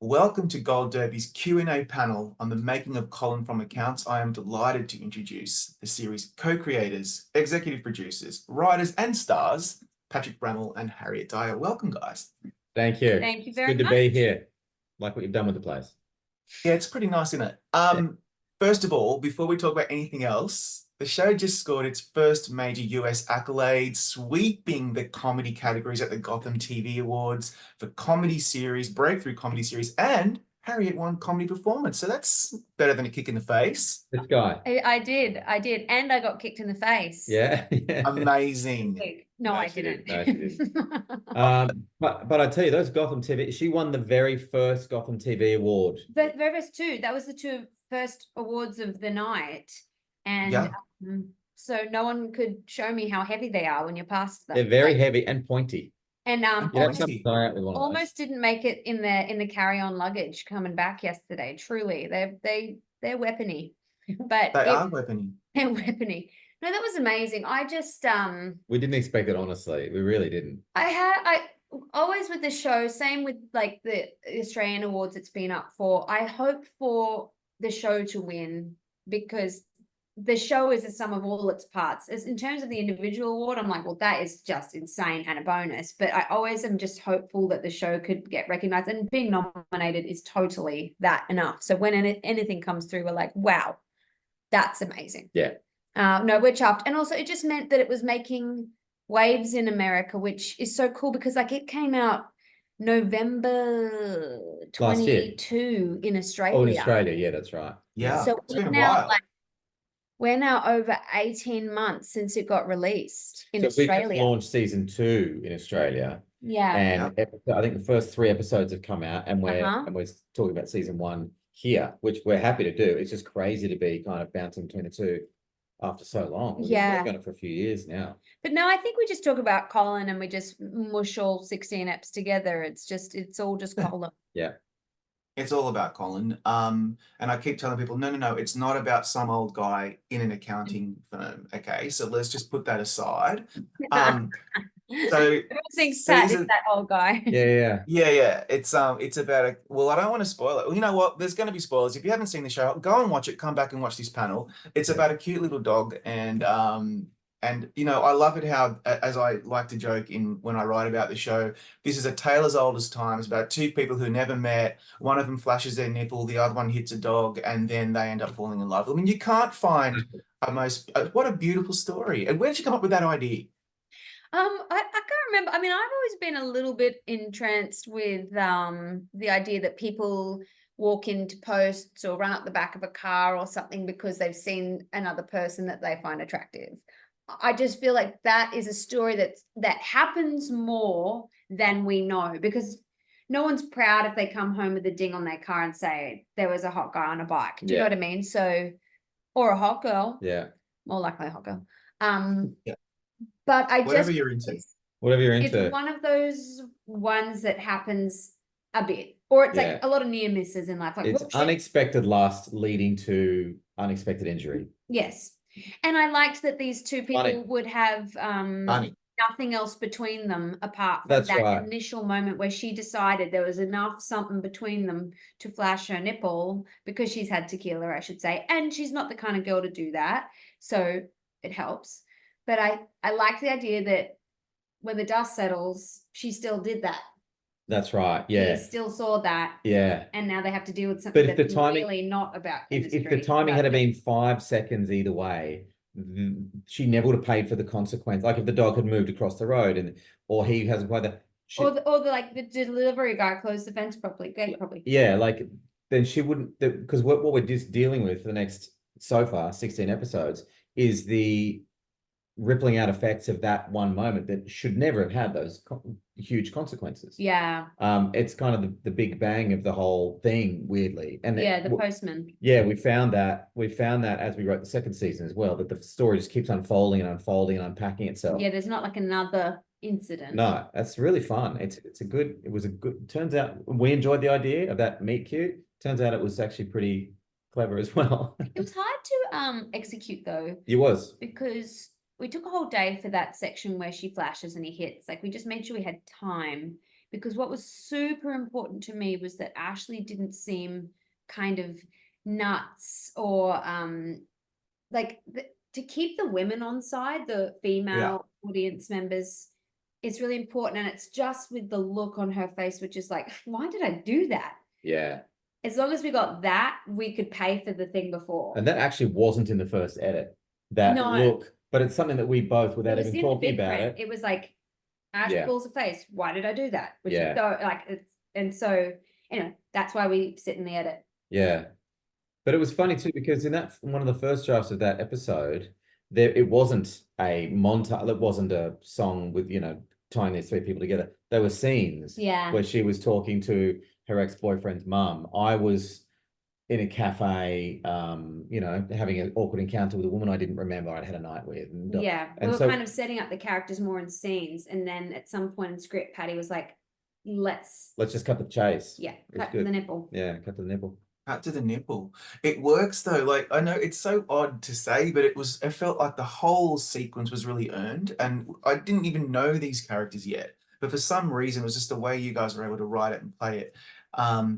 Welcome to Gold Derby's Q&A panel on the making of Colin from Accounts. I am delighted to introduce the series co-creators, executive producers, writers and stars, Patrick Brammall and Harriet Dyer. Welcome, guys. Thank you. Thank you It's very good much. to be here. Like what you've done with the place. Yeah, it's pretty nice, isn't it? First of all, before we talk about anything else, the show just scored its first major US accolade, sweeping the comedy categories at the Gotham TV Awards for comedy series, breakthrough comedy series, and Harriet won comedy performance. So that's better than a kick in the face. This guy. I did. And I got kicked in the face. Yeah. Yeah. Amazing. No, I she didn't. did. No, she didn't. But I tell you, those Gotham TV, she won the very first Gotham TV award. But very first two, that was the two first awards of the night. And Yeah. So no one could show me how heavy they are when you pass them. They're very heavy and pointy. And Almost didn't make it in the carry-on luggage coming back yesterday. Truly, they're weapony. But they are weapony. They're weapony. No, that was amazing. I just we didn't expect it, honestly. We really didn't. I always with the show, same with like the Australian awards it's been up for. I hope for the show to win because the show is the sum of all its parts. As in terms of the individual award, I'm like, well, that is just insane and a bonus. But I always am just hopeful that the show could get recognized, and being nominated is totally that enough. So when anything comes through, we're like, wow, that's amazing. Yeah. No, we're chuffed. And also it just meant that it was making waves in America, which is so cool because like it came out November 22 in Australia. Oh, in Australia, yeah, that's right. Yeah. So It's been a while. we're now over 18 months since it got released in Australia. We just launched season 2 in Australia. Yeah. And I think the first 3 episodes have come out, and we're talking about season 1 here, which we're happy to do. It's just crazy to be kind of bouncing between the two after so long. We've done it for a few years now. But no, I think we just talk about Colin and we just mush all 16 eps together. It's all just Colin. Yeah. It's all about Colin. And I keep telling people, no, it's not about some old guy in an accounting firm. Okay, so let's just put that aside. So thinks Pat is that old guy. Yeah. It's about well, I don't want to spoil it. Well, you know what? There's going to be spoilers. If you haven't seen the show, go and watch it. Come back and watch this panel. It's about a cute little dog, and you know, I love it how, as I like to joke when I write about the show, this is a tale as old as time. It's about 2 people who never met. One of them flashes their nipple, the other one hits a dog, and then they end up falling in love. I mean, you can't find what a beautiful story. And where did you come up with that idea? I can't remember. I mean, I've always been a little bit entranced with the idea that people walk into posts or run up the back of a car or something because they've seen another person that they find attractive. I just feel like that is a story that happens more than we know, because no one's proud if they come home with a ding on their car and say there was a hot guy on a bike. Do you know what I mean? So, or a hot girl. Yeah. More likely a hot girl. But whatever you're into. It's one of those ones that happens a bit, or it's like a lot of near misses in life. Like it's unexpected loss leading to unexpected injury. Yes. And I liked that these 2 people would have nothing else between them apart from that initial moment where she decided there was enough something between them to flash her nipple, because she's had tequila, I should say, and she's not the kind of girl to do that. So it helps. But I like the idea that when the dust settles, she still did that. That's right. Yeah. She still saw that. Yeah. And now they have to deal with something that's really not about chemistry. If the timing had been 5 seconds either way, she never would have paid for the consequence. Like if the dog had moved across the road or he hasn't quite or the delivery guy closed the fence properly. Yeah, like then she wouldn't, because what we're just dealing with for the next, so far, 16 episodes is the rippling out effects of that one moment that should never have had those huge consequences. Yeah. It's kind of the big bang of the whole thing, weirdly. And the postman. Yeah, we found that as we wrote the second season as well, that the story just keeps unfolding and unpacking itself. Yeah, there's not like another incident. No, that's really fun. Turns out we enjoyed the idea of that meet cute. Turns out it was actually pretty clever as well. It was hard to execute though. It was. Because we took a whole day for that section where she flashes and he hits. Like we just made sure we had time, because what was super important to me was that Ashley didn't seem kind of nuts or to keep the women on side, the female audience members, is really important. And it's just with the look on her face, which is like, why did I do that? Yeah. As long as we got that, we could pay for the thing before. And that actually wasn't in the first edit, that No. look, but it's something that we both, without It was even in the talking big about print. it. It was like, Ash Yeah. pulls a face. Why did I do that? Which Yeah. is so like, and so anyway, that's why we sit in the edit. Yeah. But it was funny too, because in that one of the first drafts of that episode, it wasn't a montage, it wasn't a song with, tying these three people together. There were scenes where she was talking to her ex-boyfriend's mum. I was in a cafe, having an awkward encounter with a woman I didn't remember I'd had a night with. And, We and were so, kind of setting up the characters more in scenes, and then at some point in script, Patty was like, let's just cut the chase. cut to the nipple. Yeah, cut to the nipple. Cut to the nipple. It works though. Like, I know it's so odd to say, but it felt like the whole sequence was really earned, and I didn't even know these characters yet. But for some reason, it was just the way you guys were able to write it and play it. I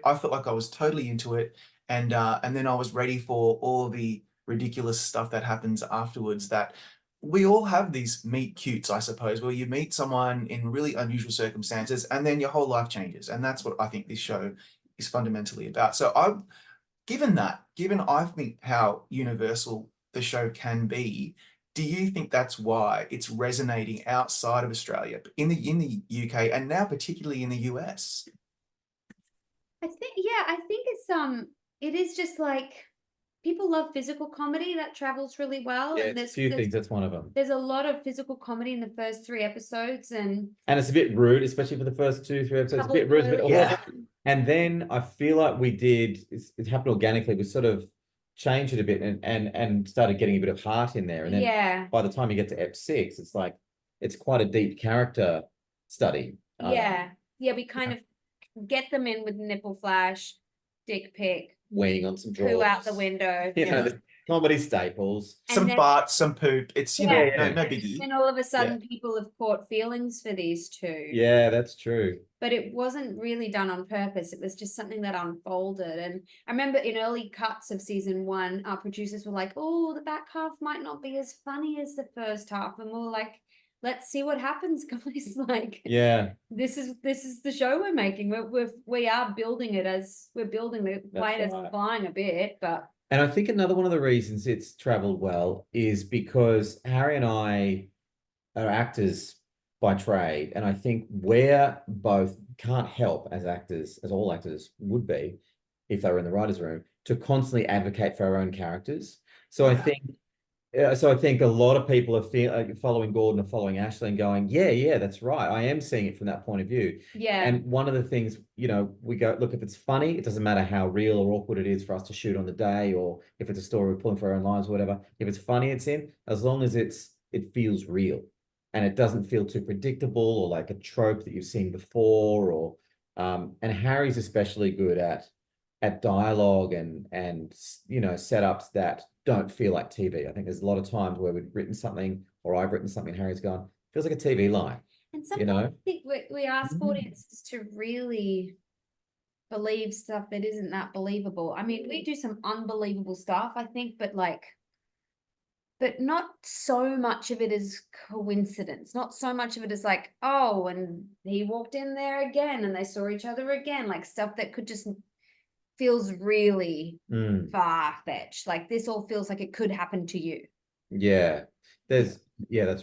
felt like I was totally into it, and then I was ready for all the ridiculous stuff that happens afterwards. That we all have these meet cutes, I suppose, where you meet someone in really unusual circumstances, and then your whole life changes. And that's what I think this show is fundamentally about. So given I think how universal the show can be, do you think that's why it's resonating outside of Australia, in the UK, and now particularly in the US? I think it is just like, people love physical comedy that travels really well. Yeah, And there's a few things. That's one of them. There's a lot of physical comedy in the first 3 episodes, and it's a bit rude, especially for the first 2-3 episodes. It's a bit rude, but Yeah. And then I feel like it happened organically. We sort of changed it a bit and started getting a bit of heart in there. And then by the time you get to Ep 6, it's like, it's quite a deep character study. we kind of get them in with nipple flash, dick pic, weighing on some poo drawers. out the window. The comedy staples. Some farts, some poop. It's, no biggie. And all of a sudden people have caught feelings for these two. Yeah, that's true. But it wasn't really done on purpose. It was just something that unfolded. And I remember in early cuts of season 1, our producers were like, oh, the back half might not be as funny as the first half. And we were like, let's see what happens, guys. Like, this is the show we're making. We are building it as we're building the plane as flying a bit, but. And I think another one of the reasons it's traveled well is because Harry and I are actors by trade, and I think we're both can't help as actors, as all actors would be, if they were in the writers' room, to constantly advocate for our own characters. So I think a lot of people are following Gordon or following Ashley and going, yeah, that's right. I am seeing it from that point of view. Yeah. And one of the things, we go, look, if it's funny, it doesn't matter how real or awkward it is for us to shoot on the day, or if it's a story we're pulling for our own lives or whatever. If it's funny, it's in, as long as it feels real and it doesn't feel too predictable or like a trope that you've seen before. Or and Harry's especially good at dialogue and setups that don't feel like TV. I think there's a lot of times where we've written something, or I've written something, Harry's gone, feels like a TV line. And sometimes I think we ask audiences to really believe stuff that isn't that believable. I mean, we do some unbelievable stuff, I think, but not so much of it is coincidence. Not so much of it is like, oh, and he walked in there again and they saw each other again, like stuff that could just feels really far-fetched. Like, this all feels like it could happen to you. Yeah. That's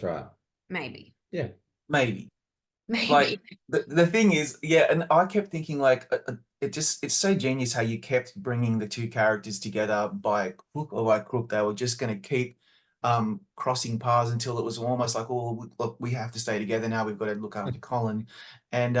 right. Maybe. Yeah. Maybe. Like, the thing is, and I kept thinking, like, it's so genius how you kept bringing the two characters together by hook or by crook. They were just going to keep crossing paths until it was almost like, oh, look, we have to stay together now. We've got to look after Colin. And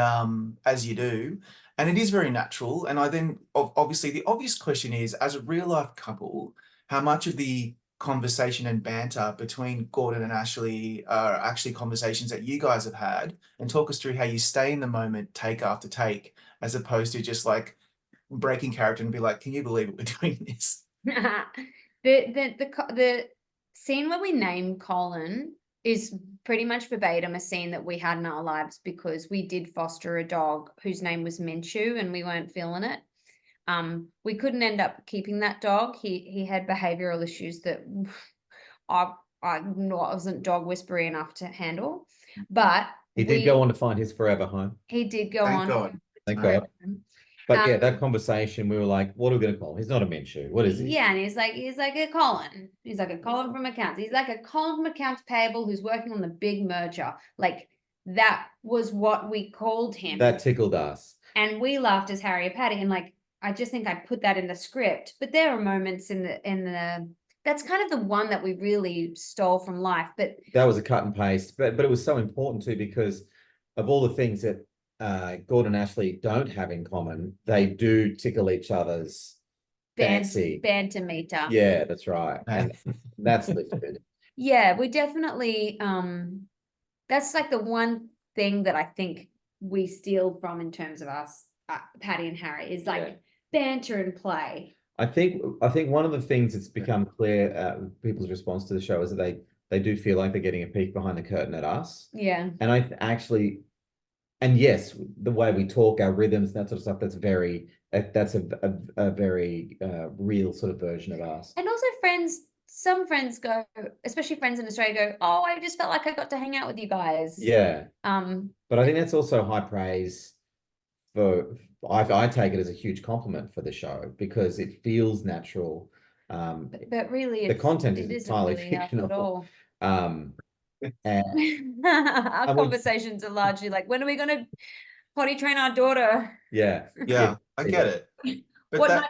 as you do. And it is very natural. And I then, obviously, the obvious question is, as a real life couple, how much of the conversation and banter between Gordon and Ashley are actually conversations that you guys have had? And talk us through how you stay in the moment, take after take, as opposed to just like breaking character and be like, can you believe it, we're doing this? The scene where we name Colin is pretty much verbatim a scene that we had in our lives because we did foster a dog whose name was Minshew and we weren't feeling it. We couldn't end up keeping that dog. He had behavioral issues that I wasn't dog whispery enough to handle, but He did go on to find his forever home. he did go Thank on. God. Thank forever. God. But yeah, that conversation, we were like, what are we going to call him? He's not a Minshew. What is he? Yeah, and he's like a Colin. He's like a Colin from accounts. He's like a Colin from accounts payable who's working on the big merger. Like that was what we called him. That tickled us. And we laughed as Harriet Patty. And like I just think I put that in the script. But there are moments in the that's kind of the one that we really stole from life. But that was a cut and paste. But it was so important too because of all the things that Gordon and Ashley don't have in common, they do tickle each other's fancy. Banter meter. Yeah, that's right. And that's lifted. Yeah, we definitely that's like the one thing that I think we steal from in terms of us, Patty and Harry, is like banter and play. I think one of the things that's become clear, people's response to the show is that they do feel like they're getting a peek behind the curtain at us. Yeah. And I actually, and yes, the way we talk, our rhythms, that sort of stuff, that's a very real sort of version of us. And also some friends go, especially friends in Australia go, oh, I just felt like I got to hang out with you guys. Yeah. But I think that's also high praise for, I take it as a huge compliment for the show because it feels natural. But really the content is entirely really fictional. And our conversations are largely like, when are we going to potty train our daughter? Yeah. Yeah, I get it. But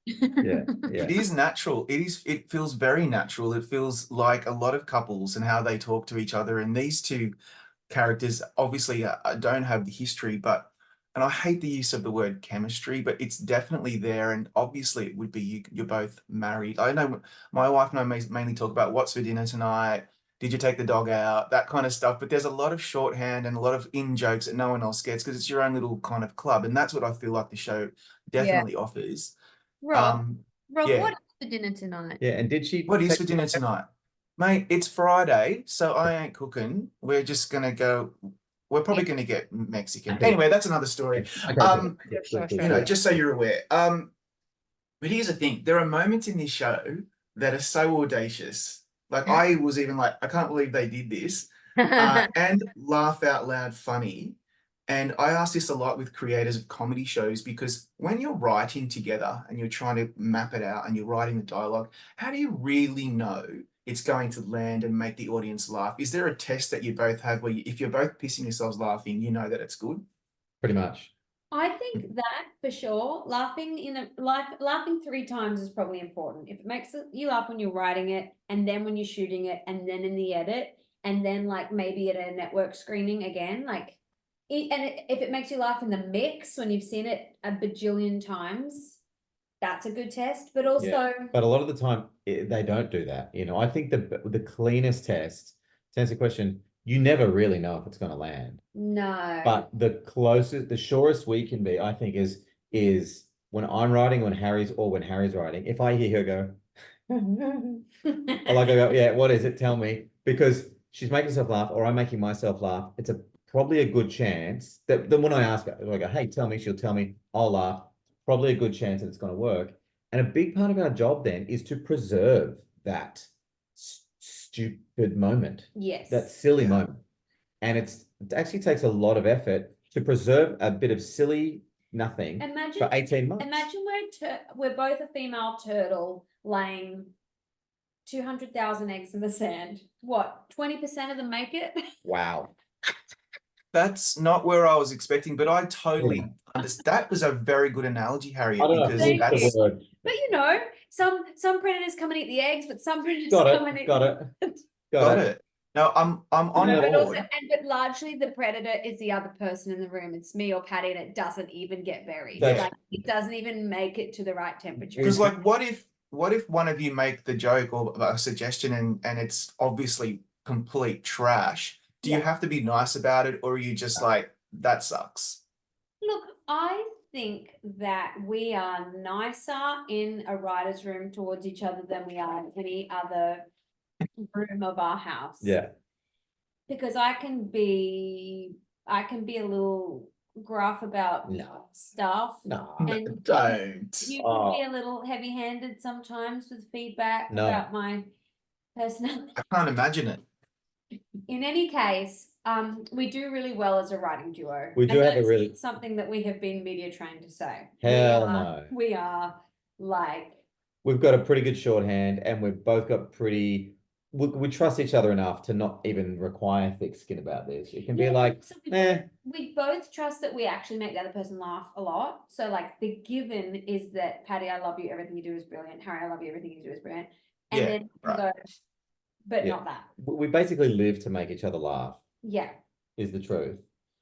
it is natural. It feels very natural. It feels like a lot of couples and how they talk to each other. And these two characters obviously don't have the history, and I hate the use of the word chemistry, but it's definitely there. And obviously it would be you're both married. I know my wife and I mainly talk about what's for dinner tonight. Did you take the dog out? That kind of stuff. But there's a lot of shorthand and a lot of in-jokes that no one else gets because it's your own little kind of club. And that's what I feel like the show definitely offers. Rob, what yeah. is for dinner tonight? Yeah, and did she? What is for dinner tonight? Mate, it's Friday, so I ain't cooking. We're just going to go... We're probably going to get Mexican. Anyway, that's another story. Okay. Just so you're aware. But here's the thing. There are moments in this show that are so audacious. Like I was even like, I can't believe they did this. And laugh out loud funny. And I ask this a lot with creators of comedy shows because when you're writing together and you're trying to map it out and you're writing the dialogue, how do you really know it's going to land and make the audience laugh? Is there a test that you both have where if you're both pissing yourselves laughing, you know that it's good? Pretty much. I think that for sure, laughing 3 times is probably important. If it makes you laugh when you're writing it, and then when you're shooting it, and then in the edit, and then like maybe at a network screening again, if it makes you laugh in the mix when you've seen it a bajillion times, that's a good test. But also, but a lot of the time they don't do that. I think the cleanest test, to answer the question, you never really know if it's going to land. No. But the surest we can be, I think, is when I'm writing, when Harry's writing, if I hear her go, I go, yeah, what is it? Tell me. Because she's making herself laugh or I'm making myself laugh. It's probably a good chance that then when I ask her, I go, hey, tell me, she'll tell me, I'll laugh. Probably a good chance that it's going to work. And a big part of our job then is to preserve that stupid moment. Yes. That silly moment. And it actually takes a lot of effort to preserve a bit of silly nothing for 18 months. Imagine we're both a female turtle laying 200,000 eggs in the sand. What, 20% of them make it? Wow. That's not where I was expecting, but I totally understand. That was a very good analogy, Harriet, because that's... But some predators come and eat the eggs, but some predators come and eat... Got it. No, I'm on board. But largely the predator is the other person in the room. It's me or Patty, and it doesn't even get buried. Like it doesn't even make it to the right temperature. Because like, what if one of you make the joke or a suggestion and it's obviously complete trash? Do you have to be nice about it, or are you just like, that sucks? Look, I think that we are nicer in a writer's room towards each other than we are in any other room of our house. Yeah. because I can be a little gruff about No. stuff. No. And Don't. you can be a little heavy-handed sometimes with feedback No. about my personality. I can't imagine it. In any case, we do really well as a writing duo. We do and have a that's really- something that we have been media trained to say. Hell no. We are like, We've got a pretty good shorthand, and we've both got pretty. We trust each other enough to not even require thick skin about this. It can be yeah, like, so we both trust that we actually make the other person laugh a lot. So like the given is that Patty, I love you, everything you do is brilliant. Harry, I love you, everything you do is brilliant. And Yeah, then we right. go, but Yeah. not that. we basically live to make each other laugh, Yeah. is the truth.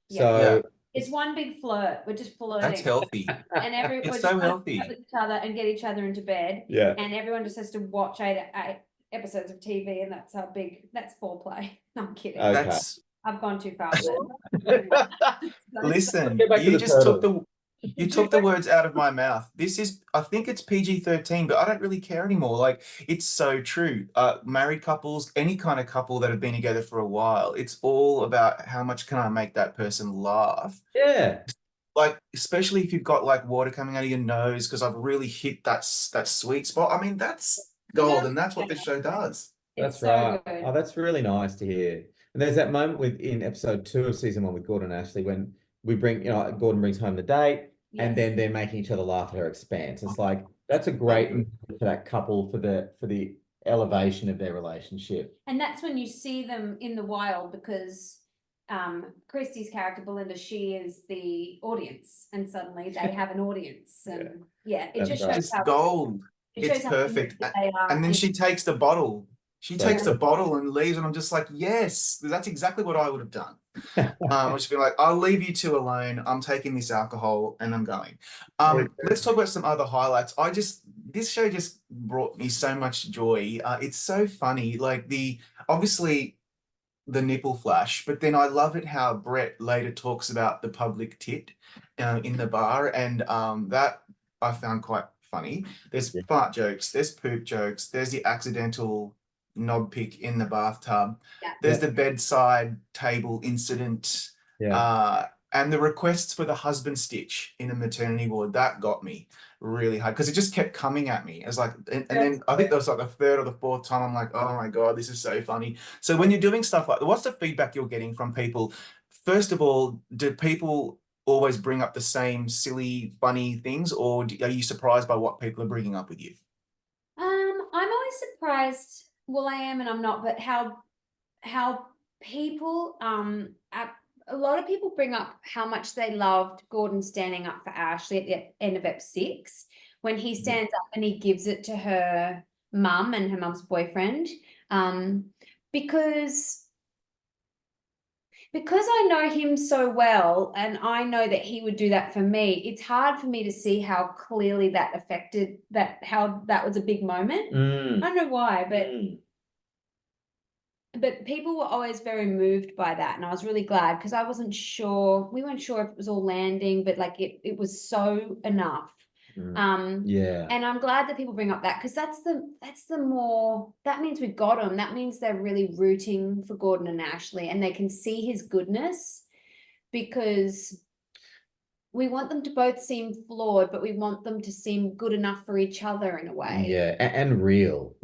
Yeah. So It's one big flirt. We're just flirting. That's healthy. And we're It's just so trying to healthy. flirt with each other and get each other into bed. yeah, And everyone just has to watch eight episodes of TV, and that's that's foreplay. No, I'm kidding. Okay. That's I've gone too far with it. listen. Get back to You the just took turtle. the words out of my mouth. This is, I think it's PG-13, but I don't really care anymore. Like, it's so true. Married couples, any kind of couple that have been together for a while, it's all about how much can I make that person laugh. Yeah. Like, especially if you've got like water coming out of your nose because I've really hit that sweet spot. I mean, that's gold, and that's what this show does. It's That's so right. good. Oh, that's really nice to hear. And there's that moment in episode 2 of season 1 with Gordon and Ashley when we bring, Gordon brings home the date, and Yes. then they're making each other laugh at her expense. It's like that's a great moment for that couple for the elevation of their relationship. And that's when you see them in the wild, because Christy's character Belinda, she is the audience, and suddenly they have an audience, and it That's just right. shows It's how gold. it It's shows how perfect. connected they are. And then she takes the bottle. She So takes the good. bottle and leaves, and I'm just like, yes, that's exactly what I would have done. I'll just be like, I'll leave you two alone. I'm taking this alcohol and I'm going. Let's talk about some other highlights. This show just brought me so much joy. It's so funny. Like obviously the nipple flash, but then I love it how Brett later talks about the public tit in the bar, and that I found quite funny. There's fart jokes, there's poop jokes, there's the accidental knob pick in the bathtub, there's the bedside table incident, and the requests for the husband stitch in a maternity ward. That got me really hard because it just kept coming at me. It's like, and then I think that was like the third or the fourth time I'm like, oh my God, this is so funny. So when you're doing stuff like, what's the feedback you're getting from people? First of all, do people always bring up the same silly, funny things, or are you surprised by what people are bringing up with you? I'm always surprised. Well, I am and I'm not, but how people a lot of people bring up how much they loved Gordon standing up for Ashley at the end of ep 6 when he stands up and he gives it to her mum and her mum's boyfriend, because I know him so well and I know that he would do that for me. It's hard for me to see how clearly that affected how that was a big moment. I don't know why, but people were always very moved by that, and I was really glad because we weren't sure if it was all landing, but like it was so enough. And I'm glad that people bring up that, because that means we got them. That means they're really rooting for Gordon and Ashley, and they can see his goodness, because we want them to both seem flawed, but we want them to seem good enough for each other in a way. Yeah, and real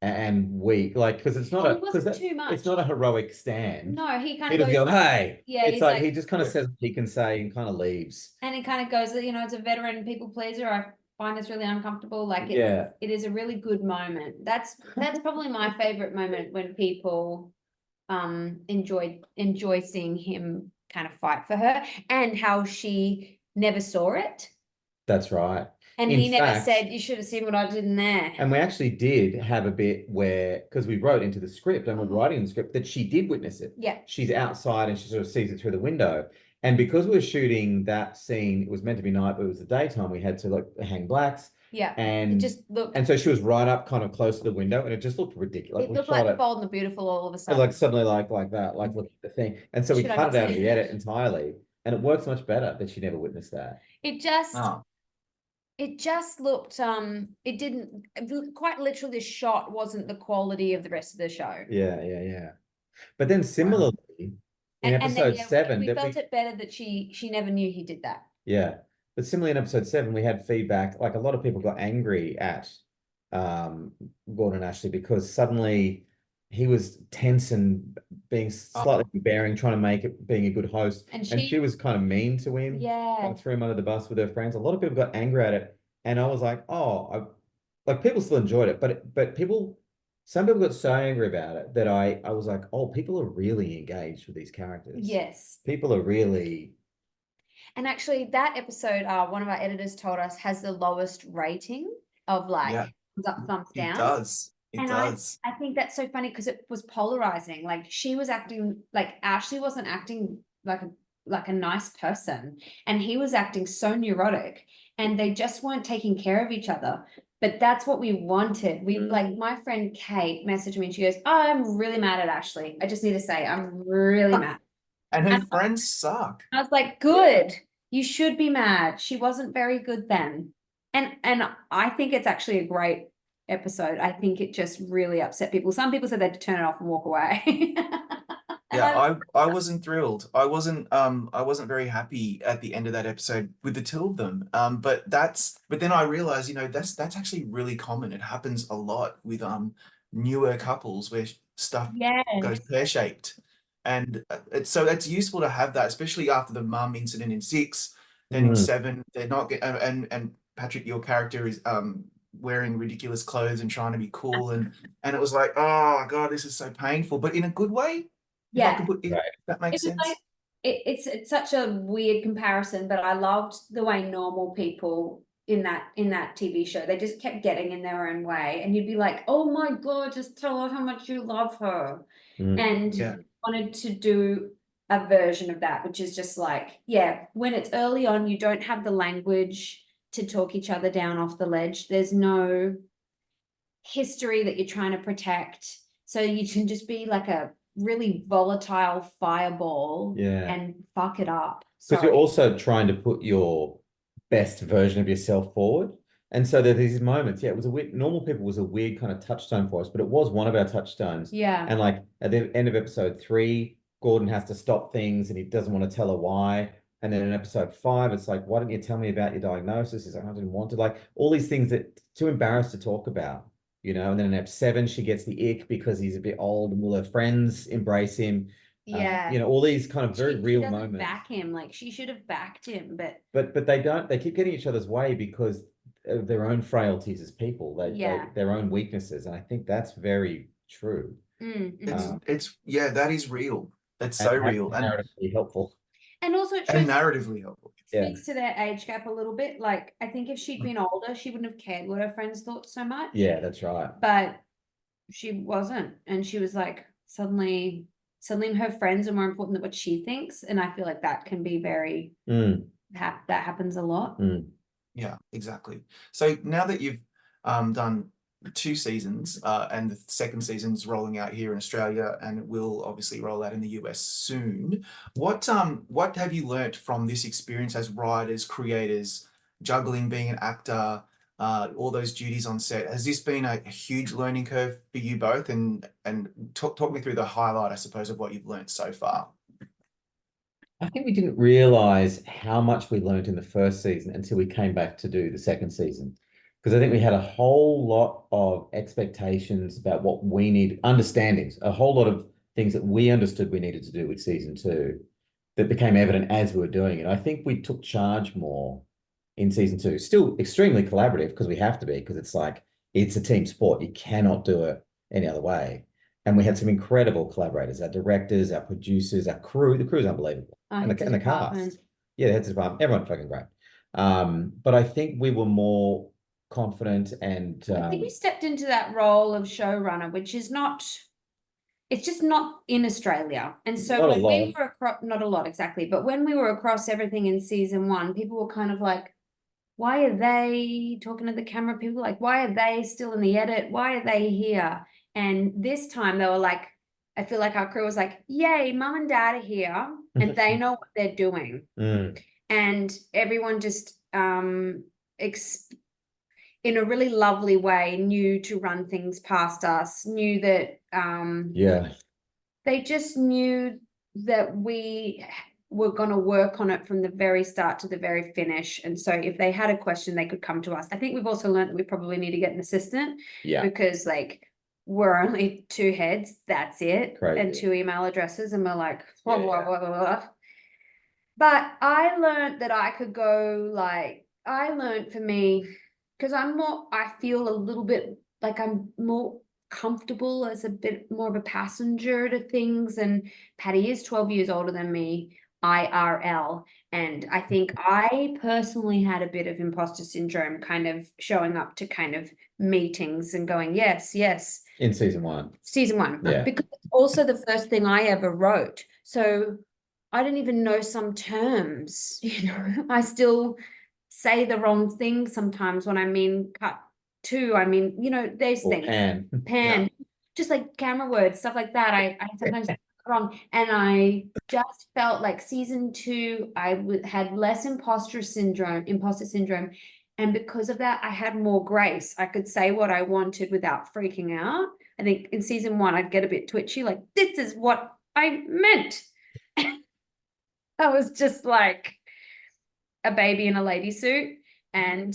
and weak, like, because it's not too much. It's not a heroic stand. No, he kind He of doesn't go, hey. Yeah, it's he's like he just kind of says what he can say and kind of leaves. And it kind of goes, it's a veteran people pleaser. I find this really uncomfortable. Like it is a really good moment. That's probably my favorite moment, when people enjoy seeing him kind of fight for her, and how she never saw it. That's right. And he never said, you should have seen what I did in there. And we actually did have a bit where, because we wrote into the script and we're writing in the script, that she did witness it. Yeah. She's outside and she sort of sees it through the window. And because we were shooting that scene, it was meant to be night, but it was the daytime, we had to like hang blacks. Yeah. And it just looked. And so she was right up kind of close to the window, and it just looked ridiculous. It looked like The Bold and the Beautiful all of a sudden. Like suddenly like that, like look at the thing. And so we cut it out of the edit entirely. And it works much better that she never witnessed that. It just looked, quite literally, the shot wasn't the quality of the rest of the show. Yeah. But then similarly, in And then episode yeah, 7, we that felt it better that she never knew he did that. yeah. But similarly in episode 7, we had feedback, like a lot of people got angry at Gordon Ashley because suddenly he was tense and being slightly bearing, trying to make it being a good host. And And she was kind of mean to him, kind yeah, of threw him under the bus with her friends. A lot of people got angry at it. And I was like, like people still enjoyed it, but some people got so angry about it that I was like, oh, people are really engaged with these characters. yes. People are really. And actually that episode, one of our editors told us has the lowest rating of like Yeah. thumbs up, thumbs It down. does. It And does. I think that's so funny because it was polarizing. Like she was acting like Ashley wasn't acting like a nice person, and he was acting so neurotic, and they just weren't taking care of each other. But that's what we wanted. We like my friend Kate messaged me and she goes, oh, I'm really mad at Ashley. I just need to say I'm really mad. And her And friends suck. I was like, good. You should be mad. She wasn't very good then. And I think it's actually a great episode. I think it just really upset people. Some people said they'd turn it off and walk away. Yeah, I wasn't thrilled. I wasn't very happy at the end of that episode with the two of them. But then I realized, that's actually really common. It happens a lot with newer couples where stuff goes pear-shaped. And it's useful to have that, especially after the mum incident in 6, then in 7, they're not get and Patrick, your character is wearing ridiculous clothes and trying to be cool, and it was like, oh God, this is so painful, but in a good way. If I could put if that makes sense. Like, it's such a weird comparison, but I loved the way normal people in that TV show, they just kept getting in their own way, and you'd be like, oh my God, just tell her how much you love her. And wanted to do a version of that, which is just like, when it's early on, you don't have the language to talk each other down off the ledge. There's no history that you're trying to protect. So you can just be like a really volatile fireball and fuck it up. Because you're also trying to put your best version of yourself forward. And so there are these moments, it was Normal People was a weird kind of touchstone for us, but it was one of our touchstones. Yeah. And like at the end of episode 3, Gordon has to stop things and he doesn't want to tell her why. And then in episode 5, it's like, why don't you tell me about your diagnosis? He's like, I didn't want to. Like all these things that too embarrassed to talk about, and then in episode 7, she gets the ick because he's a bit old and will her friends embrace him? All these kind of very real moments. Back him, like she should have backed him, but they don't. They keep getting each other's way because of their own frailties as people, their own weaknesses, and I think that's very true. That is real. That's so real and narratively helpful, and also narratively helpful. Speaks to their age gap a little bit. Like I think if she'd been older, she wouldn't have cared what her friends thought so much. Yeah, that's right. But she wasn't, and she was like suddenly her friends are more important than what she thinks, and I feel like that can be very that happens a lot. Yeah, exactly. So now that you've done 2 seasons and the second season's rolling out here in Australia and it will obviously roll out in the US soon, what have you learnt from this experience as writers, creators, juggling, being an actor, all those duties on set? Has this been a huge learning curve for you both? And talk me through the highlight, I suppose, of what you've learnt so far. I think we didn't realize how much we learned in the first season until we came back to do the second season. Because I think we had a whole lot of expectations about what we need, understandings, a whole lot of things that we understood we needed to do with season 2 that became evident as we were doing it. I think we took charge more in season 2. Still extremely collaborative because we have to be, because it's a team sport. You cannot do it any other way. And we had some incredible collaborators, our directors, our producers, our crew. The crew's unbelievable. And the cast. Yeah, the heads of department, everyone fucking great. But I think we were more confident and I think we stepped into that role of showrunner, which is not, it's just not in Australia. And so when we were across, not a lot exactly, but when we were across everything in season 1, people were kind of like, why are they talking to the camera? People were like, why are they still in the edit? Why are they here? And this time they were like, I feel like our crew was like, yay, mum and dad are here and they know what they're doing. And everyone just in a really lovely way knew to run things past us, knew that they just knew that we were going to work on it from the very start to the very finish. And so if they had a question, they could come to us. I think we've also learned that we probably need to get an assistant because like we're only 2 heads, that's it, and 2 email addresses, and we're like, blah, blah, blah, blah, blah. But I learned that I could go like, I learned for me, because I feel a little bit like I'm more comfortable as a bit more of a passenger to things. And Patty is 12 years older than me, IRL. And I think I personally had a bit of imposter syndrome, kind of showing up to kind of meetings and going, yes, yes. In season 1. Season 1. Yeah. Because it's also the first thing I ever wrote. So I didn't even know some terms, I still say the wrong thing sometimes when I mean cut to, I mean, there's Or things. pan. Just like camera words, stuff like that. I sometimes get it wrong. And I just felt like season 2, I had less imposter syndrome. And because of that, I had more grace. I could say what I wanted without freaking out. I think in season 1, I'd get a bit twitchy, like, this is what I meant. I was just like a baby in a lady suit. And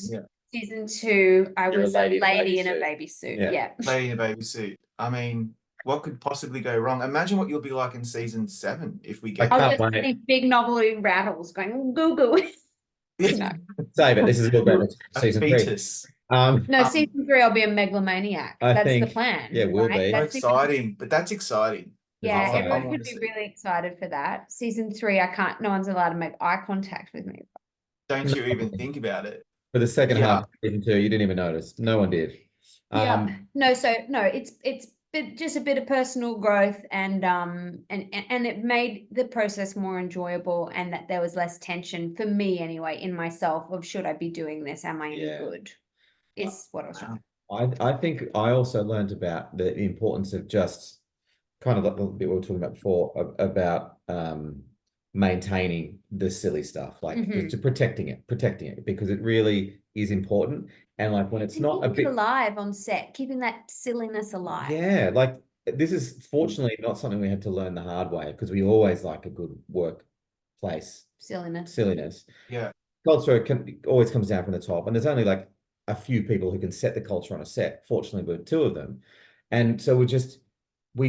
season 2, I was a lady in a baby suit. Yeah. Lady in a baby suit. I mean, what could possibly go wrong? Imagine what you'll be like in season 7 if we get. I'll just see big novelty rattles going goo goo. No. Save it. This is a season 3. Fetus. No, season 3, I'll be a megalomaniac. That's the plan. Yeah, will be. That's exciting, but that's exciting. Yeah, everyone could be really excited for that. Season 3, no one's allowed to make eye contact with me. Don't you even think about it. For the second half of season 2, you didn't even notice. No one did. It's just a bit of personal growth, and it made the process more enjoyable, and that there was less tension for me anyway in myself of, should I be doing this? Am I any good? Is what I was trying to. I think I also learned about the importance of just kind of like the bit we were talking about before about maintaining the silly stuff, like just protecting it, because it really is important. And like when it's not a bit alive on set, keeping that silliness alive. Yeah, like this is fortunately not something we had to learn the hard way, because we always like a good workplace silliness. Yeah, culture always comes down from the top, and there's only like a few people who can set the culture on a set. Fortunately, we're 2 of them, and so we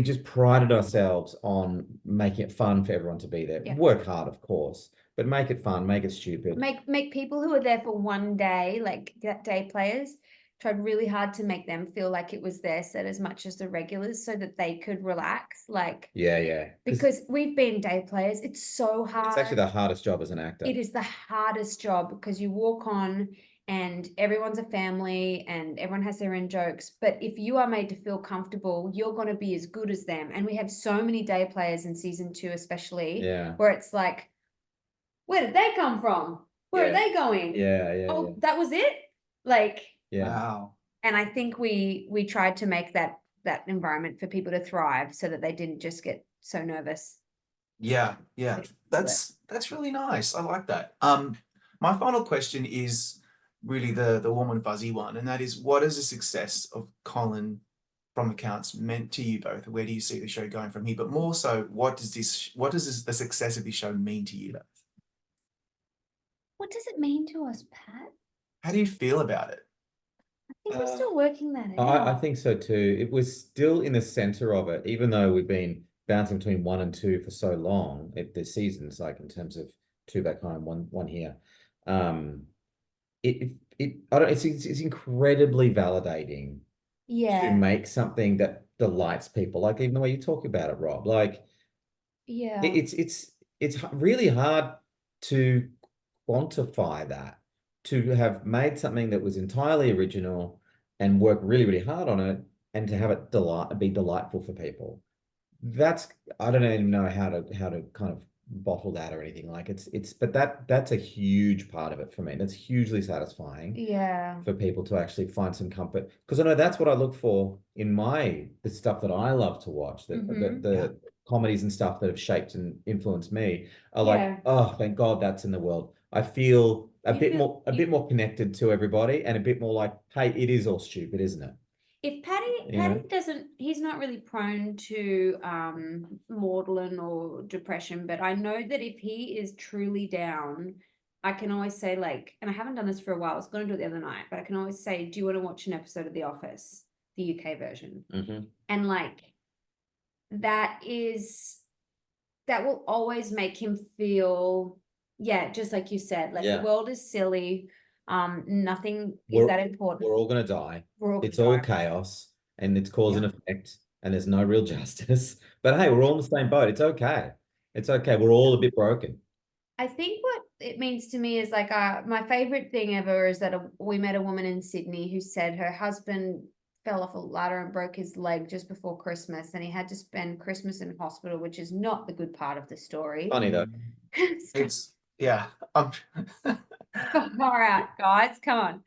just prided ourselves on making it fun for everyone to be there. Work hard, of course, but make it fun, make it stupid. Make people who are there for one day, like day players, tried really hard to make them feel like it was their set as much as the regulars, so that they could relax. Like, because we've been day players, it's so hard. It's actually the hardest job as an actor. It is the hardest job, because you walk on and everyone's a family and everyone has their own jokes. But if you are made to feel comfortable, you're going to be as good as them. And we have so many day players in season 2, especially, where it's like, where did they come from? Where are they going? That was it. Like, wow. And I think we tried to make that environment for people to thrive, so that they didn't just get so nervous. Yeah. That's really nice. I like that. My final question is really the warm and fuzzy one, and that is, what is the success of Colin from accounts meant to you both? Where do you see the show going from here? But more so, what does the success of this show mean to you both? What does it mean to us, Pat? How do you feel about it? I think we're still working that out. I think so too. It was still in the center of it, even though we've been bouncing between 1 and 2 for so long. The seasons, like in terms of 2 back home, one here. It's incredibly validating to make something that delights people. Like even the way you talk about it, Rob. Like, it's really hard to quantify that, to have made something that was entirely original and work really, really hard on it, and to have it be delightful for people. I don't even know how to kind of bottle that or anything. Like but that's a huge part of it for me. That's hugely satisfying for people to actually find some comfort, because I know that's what I look for in the stuff that I love to watch, the comedies and stuff that have shaped and influenced me are like, oh, thank God that's in the world. I feel a bit more connected to everybody, and a bit more like, hey, it is all stupid, isn't it? if Paddy doesn't, he's not really prone to maudlin or depression, but I know that if he is truly down, I can always say, like, and I haven't done this for a while, I was going to do it the other night, but I can always say, do you want to watch an episode of The Office, the UK version? And like, that will always make him feel, just like you said, like the world is silly. Nothing is that important. We're all gonna die. It's all all chaos and it's cause and effect and there's no real justice. But hey, we're all in the same boat. It's okay. It's okay. We're all a bit broken. I think what it means to me is like my favorite thing ever is that we met a woman in Sydney who said her husband fell off a ladder and broke his leg just before Christmas, and he had to spend Christmas in hospital, which is not the good part of the story. Funny though. It's All right, guys, come on.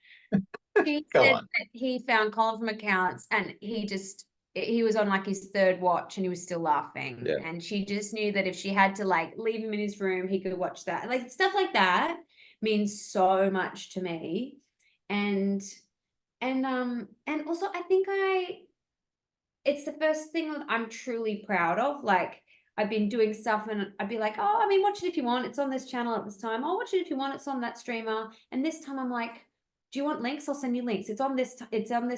He said that he found Colin from accounts, and he was on like his third watch and he was still laughing. And she just knew that if she had to like leave him in his room, he could watch that. Like stuff like that means so much to me. And also I think it's the first thing that I'm truly proud of. Like I've been doing stuff and I'd be like, oh, I mean, watch it if you want. It's on this channel at this time. Oh, watch it if you want. It's on that streamer. And this time I'm like, do you want links? I'll send you links. It's on this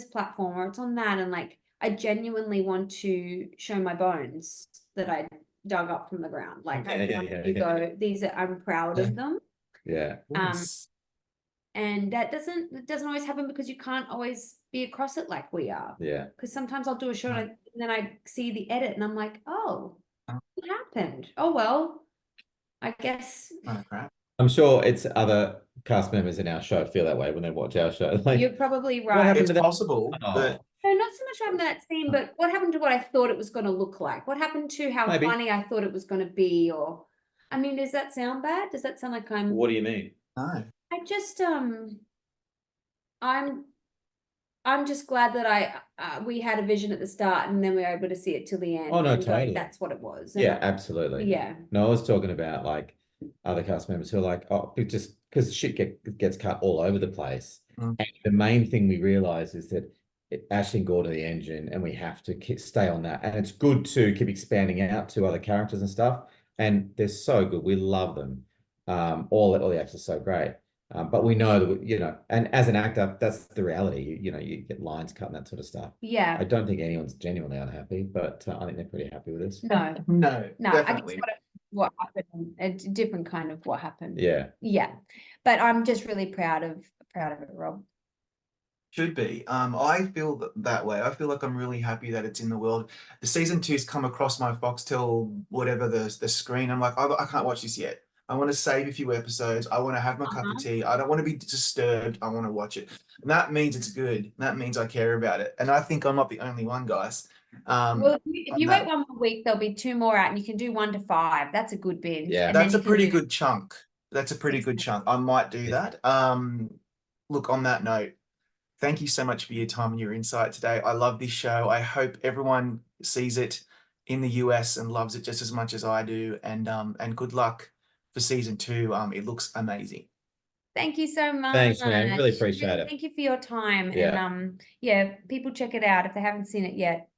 platform, or it's on that. And like, I genuinely want to show my bones that I dug up from the ground. Like go, I'm proud of them. Yeah. And that doesn't always happen because you can't always be across it like we are. Yeah. Because sometimes I'll do a show and then I see the edit and I'm like, oh, what happened? Oh, well, I guess. Oh, crap. I'm sure it's other cast members in our show feel that way when they watch our show. Like, you're probably right. It's possible. But no, not so much what happened to that scene, but what happened to what I thought it was going to look like? What happened to how funny I thought it was going to be? Or, I mean, does that sound bad? Does that sound like I'm? What do you mean? No. I just I'm just glad that we had a vision at the start and then we were able to see it till the end. Oh no, totally. That's what it was. Yeah, absolutely. Yeah. No, I was talking about like other cast members who are like, oh, just because shit gets cut all over the place. And the main thing we realize is that Ashley and Gordon are the engine, and we have to stay on that. And it's good to keep expanding out to other characters and stuff. And they're so good. We love them. All the actors are so great. But we know that, and as an actor, that's the reality. You get lines cut and that sort of stuff. Yeah. I don't think anyone's genuinely unhappy, but I think they're pretty happy with us. No. Definitely. I guess what happened, a different kind of what happened. Yeah. Yeah. But I'm just really proud of it, Rob. Should be. I feel that way. I feel like I'm really happy that it's in the world. The season 2's come across my Foxtel, whatever the screen. I'm like, I can't watch this yet. I want to save a few episodes. I want to have my cup of tea. I don't want to be disturbed. I want to watch it. And that means it's good. That means I care about it. And I think I'm not the only one, guys. Well, if you wait 1 more week, there'll be 2 more out, and you can do 1 to 5. That's a good binge. Yeah, that's a pretty good chunk. That's a pretty good chunk. I might do that. Look, on that note, thank you so much for your time and your insight today. I love this show. I hope everyone sees it in the US and loves it just as much as I do. And good luck for season 2. It looks amazing. Thank you so much. Thanks, man. Really appreciate it. Thank you for your time. Yeah. And people check it out if they haven't seen it yet.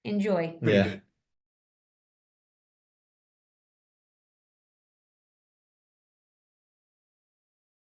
Enjoy. Pretty good.